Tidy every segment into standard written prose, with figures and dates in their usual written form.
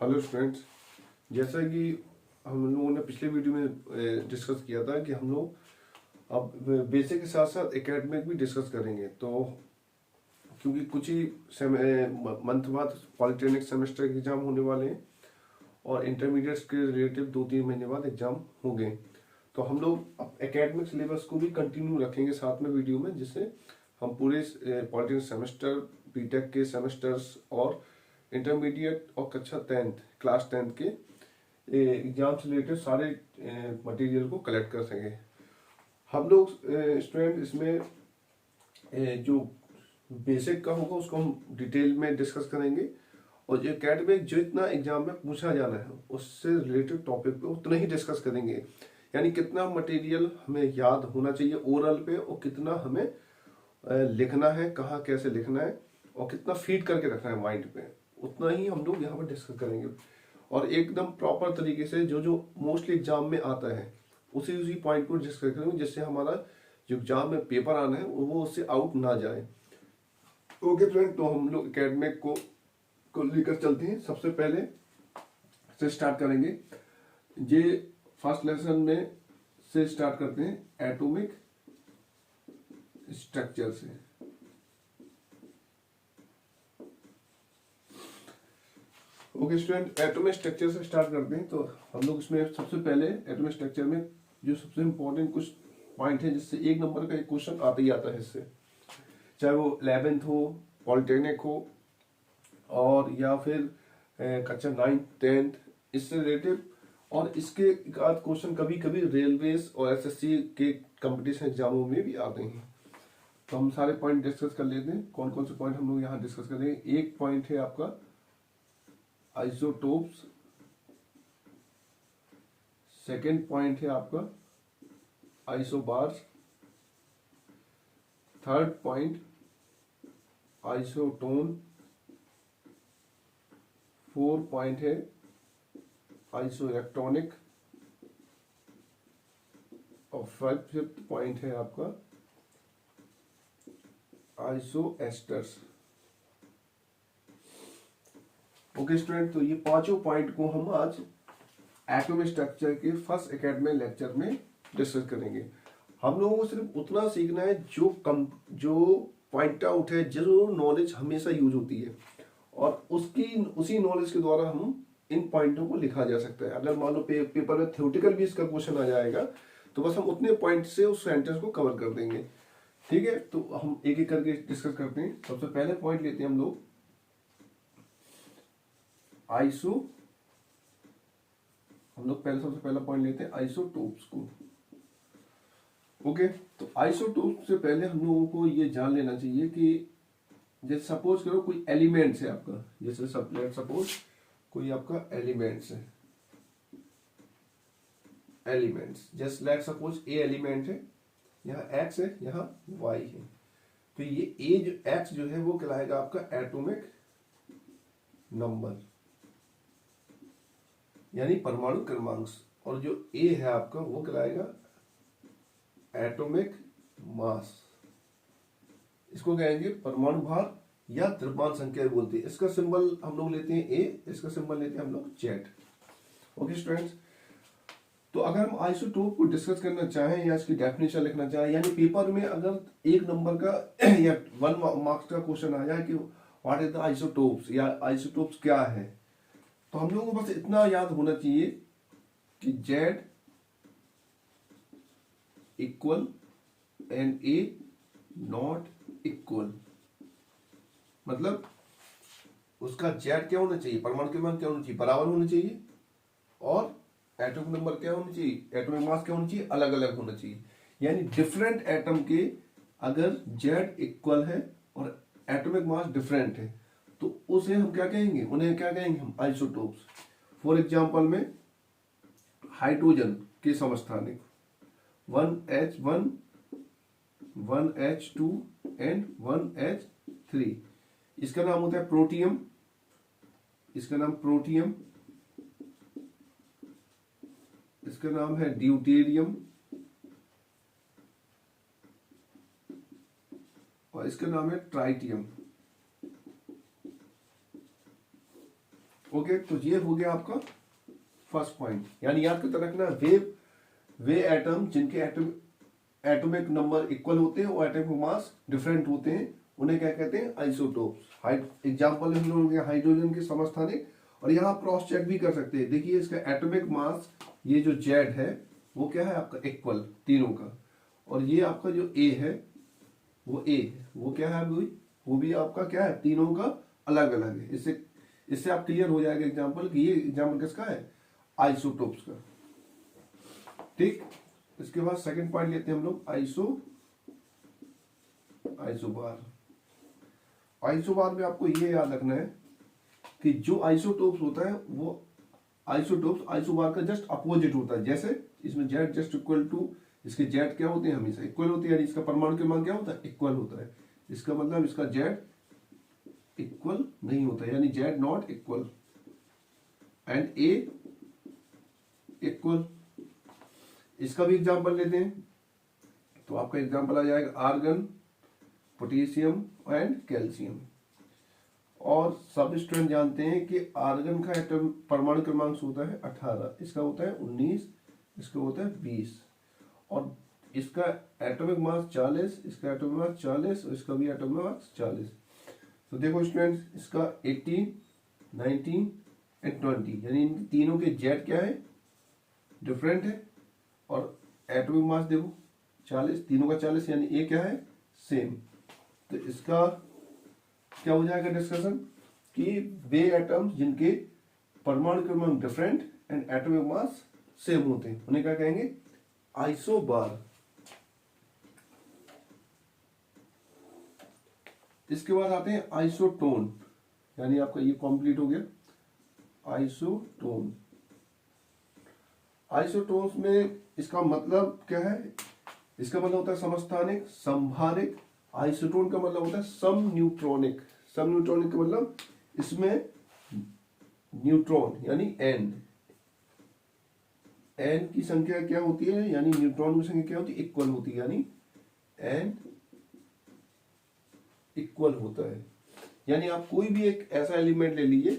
Hello students. जैसा कि हम लोगों ने पिछले वीडियो में डिस्कस किया था कि हम लोग अब बेसिक के साथ साथ एकेडमिक भी डिस्कस करेंगे। तो क्योंकि कुछ ही मंथ बाद पॉलिटेक्निक सेमेस्टर के एग्जाम होने वाले हैं और इंटरमीडिएट के रिलेटिव 2-3 महीने बाद एग्जाम होंगे, तो हम लोग अब एकेडमिक सिलेबस को भी कंटिन्यू रखेंगे साथ में वीडियो में, जिससे हम पूरे पॉलिटेक्निक सेमेस्टर, बीटेक के सेमेस्टर्स और इंटरमीडिएट और कक्षा 10th क्लास 10th के एग्जाम से रिलेटेड सारे मटेरियल को कलेक्ट कर सकें। हम लोग स्टूडेंट इसमें जो बेसिक का होगा उसको हम डिटेल में डिस्कस करेंगे, और जो एकेडमिक जो इतना एग्जाम में पूछा जाना है उससे रिलेटेड टॉपिक पे उतना ही डिस्कस करेंगे। यानी कितना मटेरियल हमें याद होना चाहिए ओरल पे, और कितना हमें लिखना है, कहाँ कैसे लिखना है, और कितना फीड करके रखना है माइंड पे, उतना ही हम लोग यहाँ पर डिस्कस करेंगे। और एकदम प्रॉपर तरीके से जो जो मोस्टली एग्जाम में आता है उसी उसी पॉइंट को डिस्कस करेंगे, जिससे हमारा जो एग्जाम में पेपर आना है वो उससे आउट ना जाए। ओके फ्रेंड, तो हम लोग एकेडमिक को लेकर चलते हैं। सबसे पहले से स्टार्ट करेंगे, ये फर्स्ट लेसन में से स्टार्ट करते हैं एटॉमिक स्ट्रक्चर से। ओके स्टूडेंट, एटॉमिक स्ट्रक्चर से स्टार्ट करते हैं। तो हम लोग इसमें सबसे पहले एटॉमिक स्ट्रक्चर में जो सबसे इंपॉर्टेंट कुछ पॉइंट है, जिससे एक नंबर का एक क्वेश्चन आता ही आता है इससे, चाहे वो 11th हो, पॉलिटेक्निक हो, और या फिर कक्षा 9th 10th इससे रिलेटेड। और इसके एक आध क्वेश्चन कभी कभी रेलवेज और एसएससी के कंपटीशन एग्जामों में भी आते हैं। तो हम सारे पॉइंट डिस्कस कर लेते हैं। कौन कौन से पॉइंट हम लोग यहाँ डिस्कस करेंगे। एक पॉइंट है आपका आइसोटोप्स, सेकेंड पॉइंट है आपका isobars, third point isotone, fourth point है आइसोइलेक्ट्रॉनिक, और फिफ्थ पॉइंट है आपका आइसोएस्टर्स। ओके स्टूडेंट, तो ये पांचों पॉइंट को हम आज एटॉमिक स्ट्रक्चर के फर्स्ट एकेडमिक लेक्चर में डिस्कस करेंगे। हम लोगों को सिर्फ उतना सीखना है जो पॉइंट आउट है, जो नॉलेज हमेशा यूज होती है, और उसी नॉलेज के द्वारा हम इन पॉइंटों को लिखा जा सकता है। अगर मान लो पेपर में थ्योरेटिकल भी इसका क्वेश्चन आ जाएगा, तो बस हम उतने पॉइंट से उस सेंटेंस को कवर कर देंगे। ठीक है, तो हम एक एक करके डिस्कस करते हैं। सबसे पहले पॉइंट लेते हैं हम लोग सबसे पहला पॉइंट लेते हैं आइसोटोप्स को। ओके, तो आइसोटोप से पहले हम लोगों को ये जान लेना चाहिए कि जैसे सपोज करो कोई एलिमेंट्स है आपका, जैसे सपोज कोई आपका एलिमेंट्स है, जस्ट लेट सपोज ए एलिमेंट है, यहाँ एक्स है, यहाँ वाई है। तो ये ए जो एक्स जो है वो कहलाएगा आपका एटॉमिक नंबर, यानी परमाणु क्रमांक, और जो ए है आपका वो कहलाएगा एटॉमिक मास। इसको कहेंगे परमाणु भार या द्रव्यमान संख्या बोलते हैं। इसका सिंबल हम लोग लेते हैं ए, इसका सिंबल लेते हैं हम लोग जेड। ओके स्टूडेंट्स, तो अगर हम आइसोटोप को डिस्कस करना चाहें या इसकी डेफिनेशन लिखना चाहें, यानी पेपर में अगर एक नंबर का या 1 मार्क्स का क्वेश्चन आ जाए कि व्हाट इज द आइसोटोप्स या आइसोटोप्स क्या है, तो हम लोगों को बस इतना याद होना चाहिए कि Z equal and A not equal. मतलब उसका Z क्या होना चाहिए, परमाणु क्रमांक क्या होना चाहिए, बराबर होना चाहिए, और एटॉमिक नंबर क्या होना चाहिए, एटॉमिक मास क्या होना चाहिए, अलग अलग होना चाहिए। यानी डिफरेंट एटम के अगर Z इक्वल है और एटॉमिक मास डिफरेंट है, तो उसे हम क्या कहेंगे, उन्हें क्या कहेंगे हम आइसोटोप्स। फॉर एग्जांपल में हाइड्रोजन के समस्थानिक 1H1, 1H2 एंड 1H3, इसका नाम होता है प्रोटियम, इसका नाम प्रोटियम, इसका नाम है ड्यूटेरियम, और इसका नाम है ट्राइटियम। ओके, तो ये हो गया आपका फर्स्ट पॉइंट। यानी याद करते रखना, वे एटम जिनके एटॉमिक नंबर इक्वल होते हैं और एटॉमिक मास डिफरेंट होते हैं, उन्हें क्या कहते हैं, आइसोटोप्स। एग्जांपल हम लोग हाइड्रोजन के समस्थानिक, और यहाँ क्रॉस चेक भी कर सकते हैं। देखिए इसका एटॉमिक मास, ये जो जेड है वो क्या है आपका, इक्वल तीनों का, और ये आपका जो ए है वो वो क्या है, वो भी आपका क्या है, तीनों का अलग अलग है। इससे आप क्लियर हो जाएगा एग्जांपल कि ये एग्जांपल किसका है, आइसोटोप्स का। ठीक, इसके बाद सेकंड पॉइंट लेते हैं हम लोग, आइसोबार। आइसोबार में आपको ये याद रखना है कि जो आइसोटोप्स होता है वो आइसोटोप्स आइसोबार का जस्ट अपोजिट होता है। जैसे इसमें जेड जस्ट इक्वल टू, इसके जेड क्या होते हैं, हमेशा इक्वल होते हैं, यानी इसका परमाणु क्रमांक क्या होता है, इक्वल होता है। इसका मतलब इसका जेड इक्वल नहीं होता, यानी Z not equal and A equal. इसका भी एग्जांपल लेते हैं, तो आपका एग्जांपल आ जाएगा आर्गन, पोटेशियम एंड कैल्शियम। और सब स्टूडेंट जानते हैं कि आर्गन का एटम परमाणु क्रमांक होता है 18, इसका होता है 19, इसका होता है 20, और इसका एटॉमिक मास 40, इसका एटॉमिक मास 40 और इसका भी एटॉमिक मास 40। तो देखो स्टूडेंट्स, इसका 18, 19 एंड 20, यानी इन तीनों के जेड क्या है, डिफरेंट है, और एटॉमिक मास देखो 40, तीनों का 40, यानी ए क्या है, सेम। तो इसका क्या हो जाएगा डिस्कशन कि वे एटम्स जिनके परमाणु क्रमांक different and atomic mass same होते हैं, उन्हें क्या कहेंगे, आइसोबार। इसके बाद आते हैं आइसोटोन, यानी आपका ये कंप्लीट हो गया आइसोटोन। आइसोटोन्स में इसका मतलब क्या है, इसका मतलब होता है समस्थानिक, संभारिक। आइसोटोन का मतलब होता है सम न्यूट्रॉनिक। सम न्यूट्रॉनिक का मतलब इसमें न्यूट्रॉन यानी एन की संख्या क्या होती है, यानी न्यूट्रॉन की संख्या क्या होती है, इक्वल होती है, यानी एन इक्वल होता है। यानी आप कोई भी एक ऐसा एलिमेंट ले लीजिए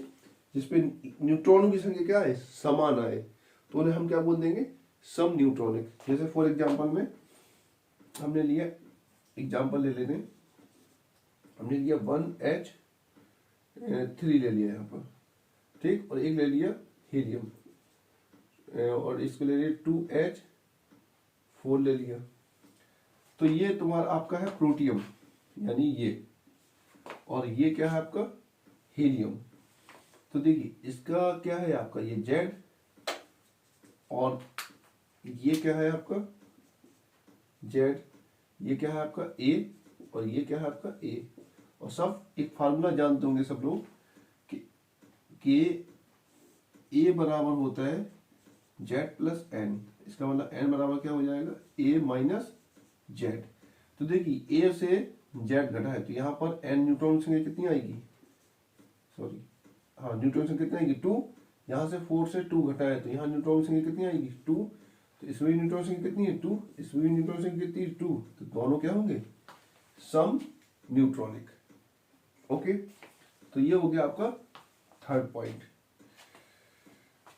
जिसपे न्यूट्रॉनों की संख्या क्या है, समान आए, तो उन्हें हम क्या बोल देंगे, सम न्यूट्रॉनिक। जैसे फॉर एग्जांपल में हमने लिया, एग्जांपल ले लेते हैं, हमने लिया 1H3 ले लिया यहाँ पर, ठीक, और एक ले लिया हीलियम, और इसको ले लिया 2H4 ले लिया। तो ये तुम्हारा आपका है प्रोटियम, यानी ये, और ये क्या है आपका हीलियम। तो देखिए इसका क्या है आपका ये जेड, और ये क्या है आपका जेड, ये क्या है आपका ए, और ये क्या है आपका ए। और सब एक फार्मूला जानते होंगे सब लोग कि ए बराबर होता है जेड प्लस एन। इसका मतलब एन बराबर क्या हो जाएगा, ए माइनस जेड। तो देखिए ए से जेड घटा है, तो यहाँ पर एन न्यूट्रॉन संख्या कितनी आएगी, सॉरी हाँ न्यूट्रॉन संख्या कितनी आएगी 2, यहाँ से 4 से 2 घटा है, तो यहाँ न्यूट्रॉन संख्या कितनी आएगी 2, तो इसमें भी न्यूट्रॉन संख्या कितनी है 2, इसमें भी न्यूट्रॉन संख्या कितनी है 2, तो दोनों क्या होंगे, सम न्यूट्रॉनिक। ओके, तो ये हो गया आपका थर्ड पॉइंट।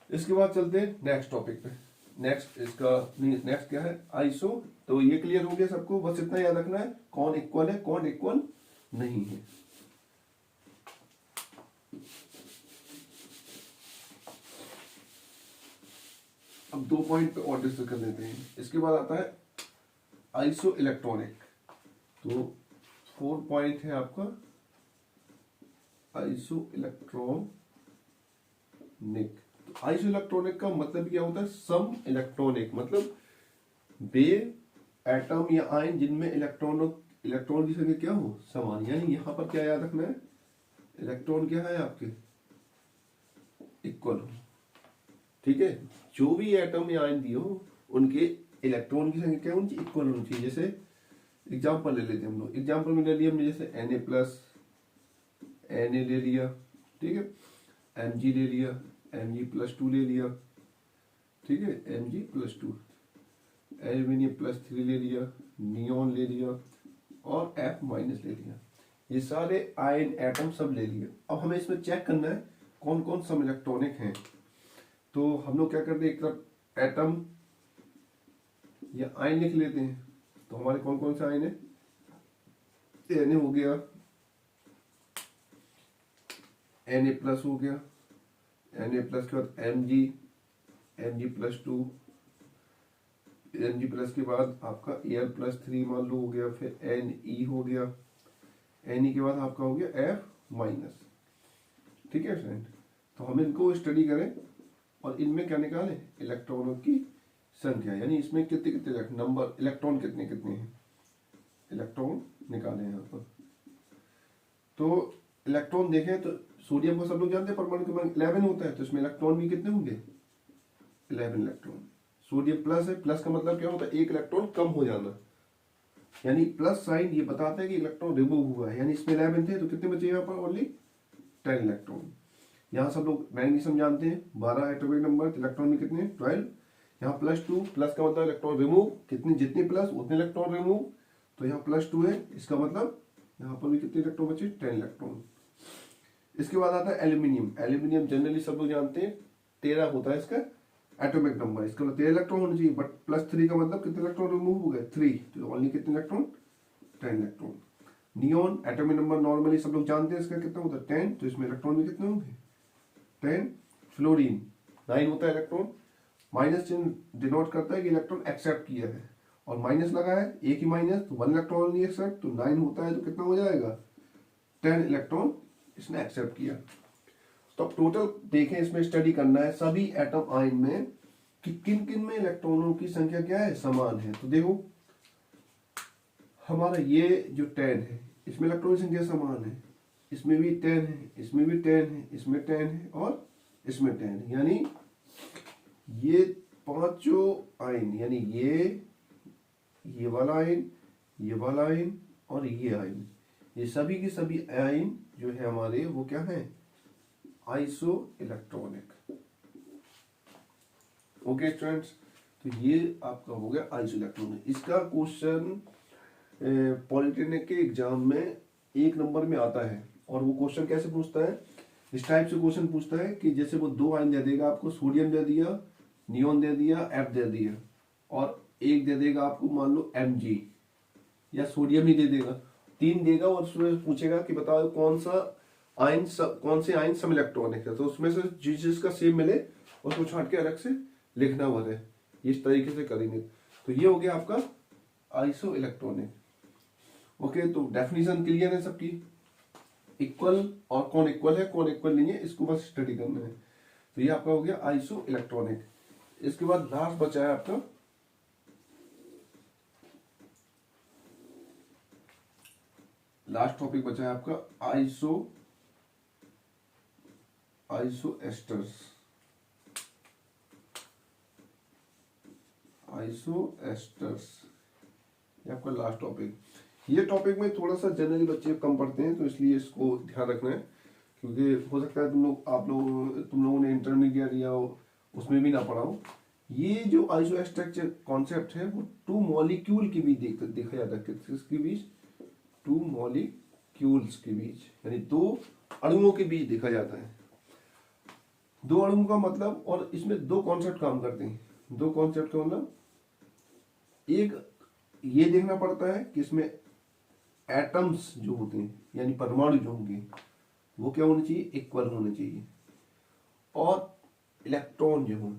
इसके बाद चलते हैं नेक्स्ट टॉपिक पे। नेक्स्ट क्या है, आइसो। तो ये क्लियर हो गया सबको, बस इतना याद रखना है कौन इक्वल है कौन इक्वल नहीं है। अब 2 पॉइंट पे और डिस्कस कर लेते हैं। इसके बाद आता है आइसो इलेक्ट्रॉनिक। तो 4 पॉइंट है आपका आइसो इलेक्ट्रॉनिक। आइसो इलेक्ट्रॉनिक का मतलब क्या होता है, सम इलेक्ट्रॉनिक, मतलब वे एटम या आयन जिनमें इलेक्ट्रॉन की संख्या क्या हो, समान। यानी यहां पर क्या याद रखना है, इलेक्ट्रॉन क्या है आपके इक्वल हो, ठीक है। जो भी एटम या आयन दिए हो उनके इलेक्ट्रॉन की संख्या क्या उनकी इक्वल होनी चाहिए। जैसे एग्जांपल ले लेते हैं हम लोग, एग्जांपल में ले लिया हमने जैसे Na प्लस Na ले लिया, ठीक है, Mg ले लिया, Mg+2 ले लिया, ठीक है, Mg+2, एल्यूमिनियम +3 ले लिया, नियॉन ले लिया और F- ले लिया। ये सारे आयन एटम सब ले लिए। अब हमें इसमें चेक करना है कौन कौन सम इलेक्ट्रॉनिक हैं। तो हम लोग क्या करते हैं, एक तरफ एटम या आयन लिख लेते हैं। तो हमारे कौन कौन से आयन है, Na हो गया, Na+ हो गया, Na+ के बाद Mg+2, Mg+ के बाद आपका Al+3 मान लो हो गया, फिर Ne हो गया, Ne के बाद आपका हो गया F-। ठीक है फ्रेंड, तो हम इनको स्टडी करें और इनमें क्या निकालें, इलेक्ट्रॉनों की संख्या, यानी इसमें कितने कितने नंबर इलेक्ट्रॉन कितने कितने हैं, इलेक्ट्रॉन निकालें यहाँ पर। तो इलेक्ट्रॉन देखें तो सोडियम को सब लोग जानते हैं परमाणु क्रमांक 11 होता है, तो इसमें इलेक्ट्रॉन भी कितने होंगे, 11 इलेक्ट्रॉन। सोडियम प्लस है, प्लस का मतलब क्या होता है, एक इलेक्ट्रॉन कम हो जाना, यानी प्लस साइन ये बताता है कि इलेक्ट्रॉन रिमूव हुआ है, यानी इसमें 11 थे तो कितने बचे यहाँ पर, ओनली 10 इलेक्ट्रॉन। यहाँ सब लोग मैग्नीशियम जानते हैं 12 एटॉमिक नंबर, इलेक्ट्रॉन में कितने 12। यहाँ +2, प्लस का मतलब इलेक्ट्रॉन रिमूव, कितने जितने प्लस उतने इलेक्ट्रॉन रिमूव, तो यहाँ +2 है, इसका मतलब यहाँ पर भी कितने इलेक्ट्रॉन बचे, 10 इलेक्ट्रॉन। इसके बाद आता है एल्यूमिनियम। एल्यूमिनियम जनरली सब लोग जानते हैं 13 होता है इसका एटॉमिक नंबर, इसका मतलब 13 इलेक्ट्रॉन होना चाहिए, बट +3 का मतलब कितने इलेक्ट्रॉन रिमूव हो गए, 3, तो ओनली कितने electron, 10 electron. Neon atomic number normally सब लोग जानते हैं इसका कितना होता है, 10, तो इसमें इलेक्ट्रॉन भी कितने होंगे, 10। फ्लोरीन 9 होता है इलेक्ट्रॉन, माइनस चिन्ह डिनोट करता है कि इलेक्ट्रॉन एक्सेप्ट किया है, और माइनस लगा है, एक ही माइनस, तो 1 इलेक्ट्रॉन नहीं एक्सेप्ट, तो 9 होता है, तो कितना हो जाएगा, 10 इलेक्ट्रॉन इसने एक्सेप्ट किया। तो अब टोटल देखें, इसमें स्टडी करना है सभी एटम आयन में कि किन किन में इलेक्ट्रॉनों की संख्या क्या है, समान है। तो देखो हमारा ये जो 10 है, इसमें इलेक्ट्रॉन की संख्या समान है, इसमें भी 10 है, इसमें भी 10 है, इसमें 10 है और इसमें 10 है, यानी ये पांचों आयन, यानी ये वाला आयन, ये वाला आयन और ये आयन, ये सभी की सभी आयन जो है हमारे वो क्या है, आइसो इलेक्ट्रॉनिक। ओके स्टूडेंट्स, तो ये आपका हो गया आइसो इलेक्ट्रॉनिक। इसका क्वेश्चन पॉलिटेक्निक के एग्जाम में 1 नंबर में आता है, और वो क्वेश्चन कैसे पूछता है, इस टाइप से क्वेश्चन पूछता है कि जैसे वो 2 आयन दे देगा आपको, सोडियम दे दिया, नियोन दे दिया, F दे दिया, और एक दे देगा आपको मान लो Mg, या सोडियम ही दे देगा, 3 देगा, और उसमें पूछेगा कि बताओ कौन से आयन सम इलेक्ट्रॉनिक है, तो उसमें से जिसका सेम मिले उसको छांट के अलग से लिखना हुआ है, इस तरीके से करेंगे। तो ये हो गया आपका आइसो इलेक्ट्रॉनिक। ओके, तो डेफिनेशन क्लियर है सबकी, इक्वल और कौन इक्वल है कौन इक्वल नहीं है, इसको बस स्टडी करना है। तो ये आपका हो गया आइसो इलेक्ट्रॉनिक। इसके बाद लास्ट बचा है आपका लास्ट टॉपिक बचा है आपका आइसो एस्टर्स। ये आपका लास्ट टॉपिक। ये टॉपिक में थोड़ा सा जनरली बच्चे कम पढ़ते हैं, तो इसलिए इसको ध्यान रखना है, क्योंकि हो सकता है तुम लोगों ने इंटरमीडिएट या उसमें भी ना पढ़ा हो। ये जो आइसो स्ट्रक्चर कॉन्सेप्ट है वो 2 मॉलिक्यूल के बीच देखा जाता है, किसके बीच, 2 मॉलिक्यूल्स के बीच, यानी 2 अणुओं के बीच देखा जाता है। 2 अणुओं का मतलब, और इसमें 2 कॉन्सेप्ट काम करते हैं। 2 कॉन्सेप्ट का मतलब, एक ये देखना पड़ता है कि इसमें एटम्स जो होते हैं यानी परमाणु जो होंगे वो क्या होने चाहिए, इक्वल होने चाहिए, और इलेक्ट्रॉन जो हों,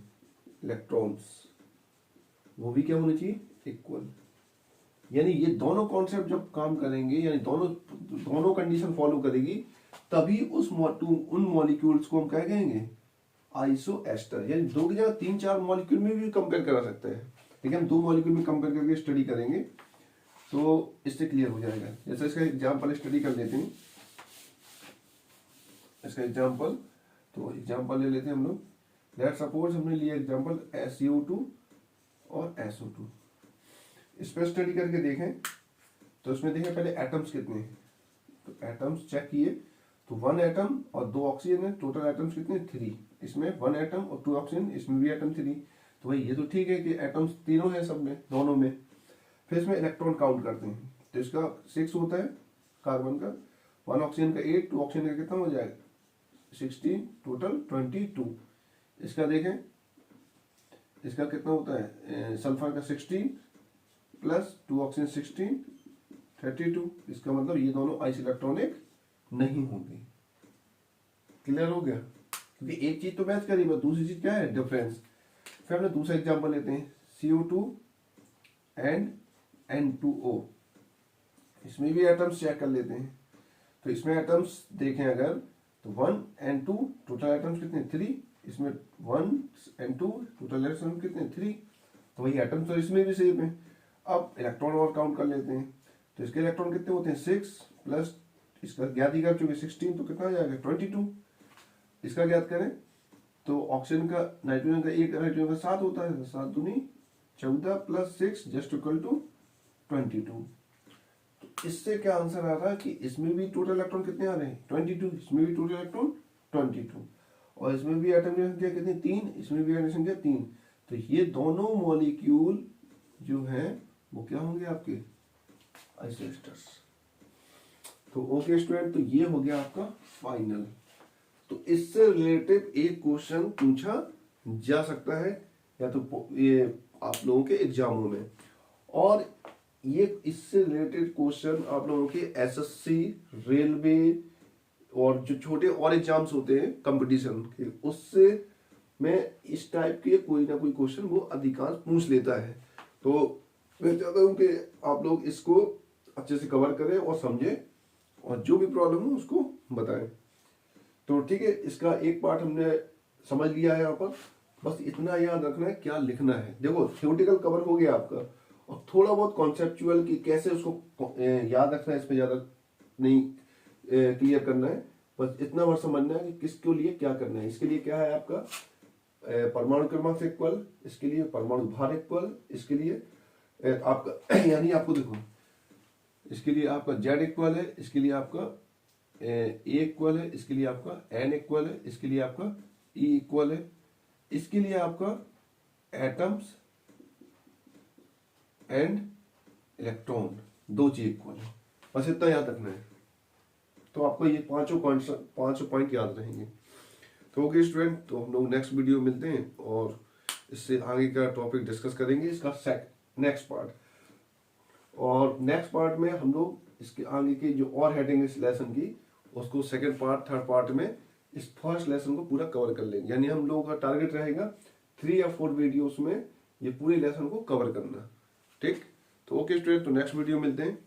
इलेक्ट्रॉन्स वो भी क्या होने चाहिए, इक्वल। यानी ये दोनों कॉन्सेप्ट जब काम करेंगे, यानी दोनों कंडीशन फॉलो करेगी, तभी उन मॉलिक्यूल्स को हम क्या कहेंगे, आइसो एस्टर। यानी 2 की जगह 3-4 मॉलिक्यूल में भी कंपेयर करा सकते हैं, लेकिन हम 2 मॉलिक्यूल में कंपेयर करके स्टडी करेंगे तो इससे क्लियर हो जाएगा। जैसे इसका एग्जाम्पल स्टडी कर लेते हैं, इसका एग्जाम्पल, तो एग्जाम्पल ले लेते हैं हम लोग। लेट सपोज हमने लिया एग्जाम्पल SiO2 और SO2। इस पर स्टडी करके देखें तो इसमें देखें पहले एटम्स कितने हैं, तो एटम्स चेक किए, तो 1 एटम और 2 ऑक्सीजन है, टोटल एटम्स कितने, 3। इसमें 1 एटम और 2 ऑक्सीजन, इसमें भी एटम 3। तो भाई ये तो ठीक है कि एटम्स तीनों है सब में, दोनों में। फिर इसमें इलेक्ट्रॉन काउंट करते हैं, तो इसका 6 होता है कार्बन का, 1 ऑक्सीजन का 8, 2 ऑक्सीजन का कितना हो जाएगा 16 टोटल 22। इसका देखें, इसका कितना होता है, सल्फर का 16 प्लस 2 ऑक्सीजन 16 32। इसका मतलब ये दोनों आइसोइलेक्ट्रॉनिक नहीं होंगे। क्लियर हो गया? क्योंकि एक चीज तो मैच करी, बस दूसरी चीज क्या है, डिफरेंस। फिर हमने दूसरा एग्जांपल लेते हैं, CO2 एंड N2O। इसमें भी एटम्स चेक कर लेते हैं। तो इसमें एटम्स देखें अगर, तो 1 and 2 टोटल एटम्स कितने, 3। इसमें 1 and 2 टोटल एटम्स कितने, 3। तो वही एटम तो इसमें भी सेम है। अब इलेक्ट्रॉन और काउंट कर लेते हैं। तो इसके इलेक्ट्रॉन कितने होते हैं, 6 प्लस इसका ज्ञात ही कर चुके 16, तो कितना आ जाएगा 22। इसका ज्ञात करें तो ऑक्सीजन का, नाइट्रोजन का, एक नाइट्रोजन का 7 होता है, 7 दूनी 14 प्लस 6 जस्ट इक्वल टू 22। तो इससे क्या आंसर आ रहा है कि इसमें भी टोटल इलेक्ट्रॉन कितने आ रहे हैं, 22। इसमें भी टोटल इलेक्ट्रॉन 22, और इसमें भी एटम की संख्या कितनी, 3। इसमें भी एटम की संख्या 3। तो ये दोनों मॉलिक्यूल जो है वो क्या होंगे, आपके आइसोएस्टर्स। तो ओके स्टूडेंट, तो ये हो गया आपका फाइनल। तो इससे रिलेटेड एक क्वेश्चन पूछा जा सकता है या तो ये आप लोगों के एग्जामों में, और ये इससे रिलेटेड क्वेश्चन आप लोगों के SSC, रेलवे और जो छोटे और एग्जाम्स होते हैं कंपटीशन के, उससे में इस टाइप के कोई ना कोई क्वेश्चन वो अधिकांश पूछ लेता है। तो मैं चाहता हूँ कि आप लोग इसको अच्छे से कवर करें और समझें, और जो भी प्रॉब्लम हो उसको बताएं। तो ठीक है, इसका एक पार्ट हमने समझ लिया है। यहाँ पर बस इतना याद रखना है क्या लिखना है। देखो थ्योरेटिकल कवर हो गया आपका, और थोड़ा बहुत कॉन्सेप्चुअल कि कैसे उसको याद रखना है, इस पे ज्यादा नहीं क्लियर करना है। बस इतना बार समझना है कि किसके लिए क्या करना है। इसके लिए क्या है आपका, परमाणु क्रमांक इक्वल, इसके लिए परमाणु भार इक्वल, इसके लिए आपका यानी आपको देखो, इसके लिए आपका Z इक्वल है, इसके लिए आपका A इक्वल है, इसके लिए आपका N इक्वल है, इसके लिए आपका E इक्वल है, इसके लिए आपका एटम्स एंड इलेक्ट्रॉन, दो चीज इक्वल है। बस इतना याद रखना है, तो आपको ये पांचों पॉइंट याद रहेंगे। तो ओके स्टूडेंट, तो हम लोग नेक्स्ट वीडियो मिलते हैं और इससे आगे का टॉपिक डिस्कस करेंगे, इसका नेक्स्ट पार्ट। और नेक्स्ट पार्ट में हम लोग इसके आगे की जो और हेडिंग इस लेसन की, उसको सेकंड पार्ट, थर्ड पार्ट में इस फर्स्ट लेसन को पूरा कवर कर लेंगे। यानी हम लोगों का टारगेट रहेगा 3 या 4 वीडियोस में ये पूरे लेसन को कवर करना। ठीक, तो ओके स्टूडेंट, तो नेक्स्ट वीडियो मिलते हैं।